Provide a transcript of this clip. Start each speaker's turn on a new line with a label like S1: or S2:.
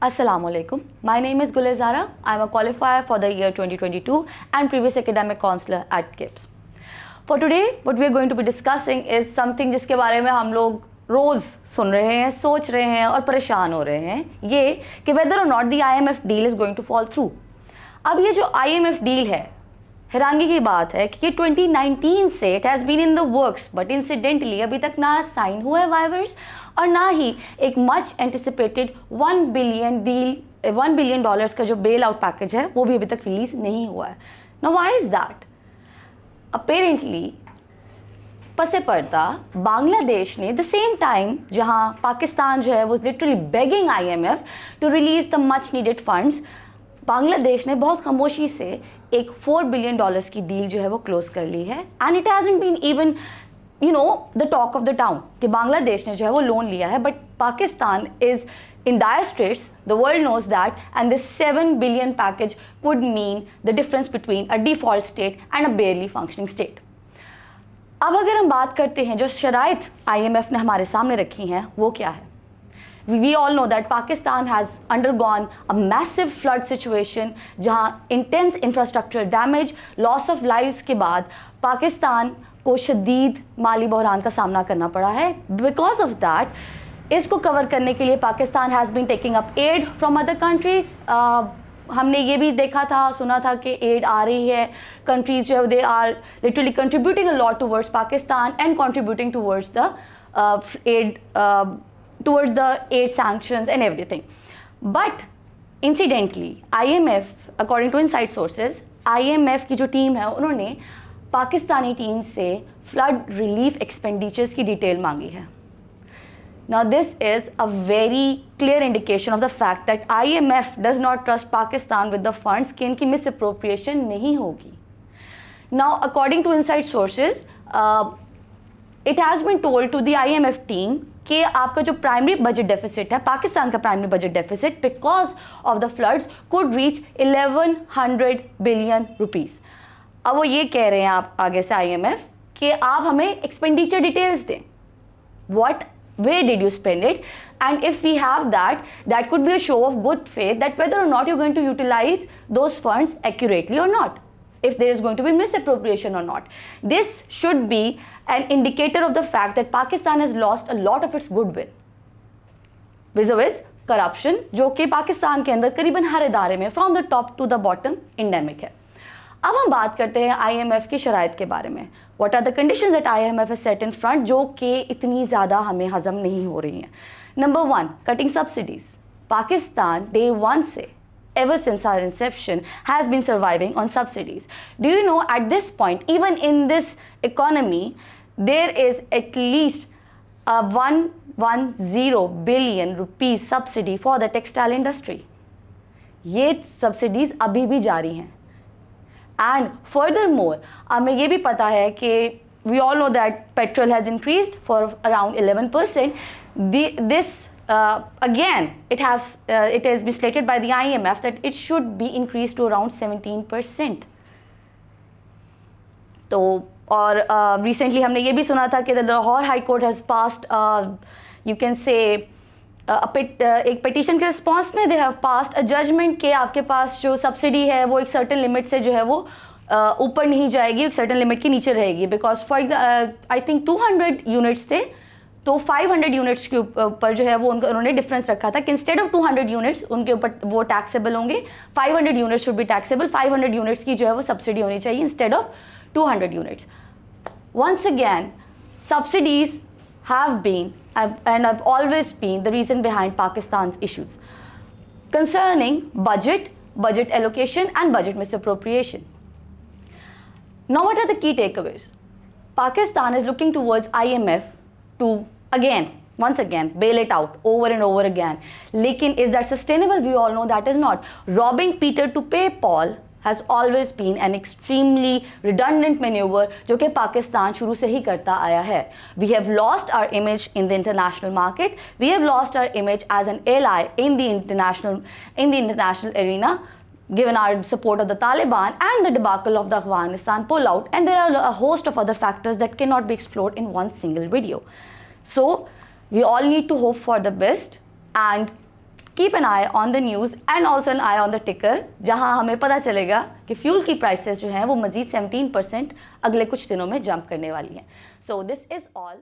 S1: Assalamualaikum. My name is Gulizara. I am a qualifier for the year 2022 and previous academic counselor at KIPS. For today, what we are going to be discussing is something जिसके बारे में हम लोग रोज़ सुन रहे हैं, सोच रहे हैं और परेशान हो रहे हैं, ये कि whether or not the IMF deal is going to fall through. अब ये जो IMF deal है, हैरानगी की बात है कि 2019 से it has been in the works, but incidentally अभी तक ना साइन हुआ है वाइवर्स और ना ही एक मच एंटिसिपेटेड 1 बिलियन डॉलर्स का जो बेल आउट पैकेज है वो भी अभी तक रिलीज नहीं हुआ है. Now why is that? Apparently पसे पड़ता बांग्लादेश ने द सेम टाइम जहां पाकिस्तान जो है वो literally begging IMF to release the much needed funds, Bangladesh ने बहुत खामोशी से एक $4 बिलियन की डील जो है वो क्लोज कर ली है. And it hasn't been even the talk of the town कि बांग्लादेश ने जो है वो लोन लिया है, but Pakistan is in dire straits. The world knows that, and this $7 billion package could mean the difference between a default state and a barely functioning state. अब अगर हम बात करते हैं जो शराइत IMF ने हमारे सामने रखी हैं वो क्या है? We all know that Pakistan has undergone a massive flood situation जहाँ intense infrastructure damage, loss of lives के बाद पाकिस्तान को शदीद माली बहरान का सामना करना पड़ा है. Because of that, इसको कवर करने के लिए Pakistan has been taking up aid from other countries. हमने ये भी देखा था, सुना था कि एड आ रही है. कंट्रीज़ जो है they are literally contributing a lot towards Pakistan and contributing towards the aid sanctions and everything. But incidentally, IMF, according to inside sources, IMF की जो टीम है उन्होंने पाकिस्तानी टीम से फ्लड रिलीफ एक्सपेंडिचर्स की डिटेल मांगी है. Now this is a very clear indication of the fact that IMF does not trust Pakistan with the funds कि इनकी misappropriation नहीं होगी. Now according to inside sources, it has been told to the IMF team कि आपका जो primary budget deficit है, पाकिस्तान का primary budget deficit because of the floods could reach 1100 billion rupees. अब वो ये कह रहे हैं आप आगे से IMF कि आप हमें एक्सपेंडिचर डिटेल्स दें. What where did you spend it? And if we have that, that could be a show of good faith that whether or not you're going to utilize those funds accurately or not, if there is going to be misappropriation or not. This should be an indicator of the fact that Pakistan has lost a lot of its goodwill vis-a-vis corruption, जो कि पाकिस्तान के अंदर करीबन हर इदारे में from the top to the bottom endemic है. अब हम बात करते हैं IMF की शराइत के बारे में. What are the conditions that IMF has set in front जो कि इतनी ज़्यादा हमें हजम नहीं हो रही हैं? Number 1, cutting subsidies. Pakistan day one से ever since our inception has been surviving on subsidies. Do you know at this point, even in this economy, there is at least a 110 billion rupees subsidy for the textile industry. ये subsidies अभी भी जारी हैं. And furthermore, हमें ये भी पता है कि we all know that petrol has increased for around 11%. This again, it has been stated by the IMF that it should be increased to around 17%. तो और recently हमने ये भी सुना था कि the Lahore High Court has passed, you can say, एक petition के रिस्पॉन्स में they have passed a judgement कि आपके पास जो सब्सिडी है वो एक सर्टेन लिमिट से जो है वो ऊपर नहीं जाएगी, एक सर्टेन लिमिट के नीचे रहेगी. Because for I think 200 units थे, तो 500 यूनिट्स के ऊपर जो है वो उन्होंने डिफरेंस रखा था कि इंस्टेड ऑफ 200 यूनिट्स उनके ऊपर वो टैक्सेबल होंगे. 500 units should be taxable. 500 units की जो है वो सब्सिडी होनी चाहिए instead of 200 units. Once again subsidies have been and have always been the reason behind Pakistan's issues concerning budget allocation and budget misappropriation. Now what are the key takeaways? Pakistan is looking towards IMF to once again bail it out over and over again. Lekin is that sustainable? We all know that is not. Robbing Peter to pay Paul has always been an extremely redundant maneuver जो कि पाकिस्तान शुरू से ही करता आया है. We have lost our image in the international market. We have lost our image as an ally in the international arena, given our support of the Taliban and the debacle of the Afghanistan pullout, and there are a host of other factors that cannot be explored in one single video. So we all need to hope for the best and keep an I on the news and also an I on the टिकर, जहां हमें पता चलेगा कि fuel की prices जो हैं वो मज़ीद 17% अगले कुछ दिनों में जंप करने वाली हैं. So this is all.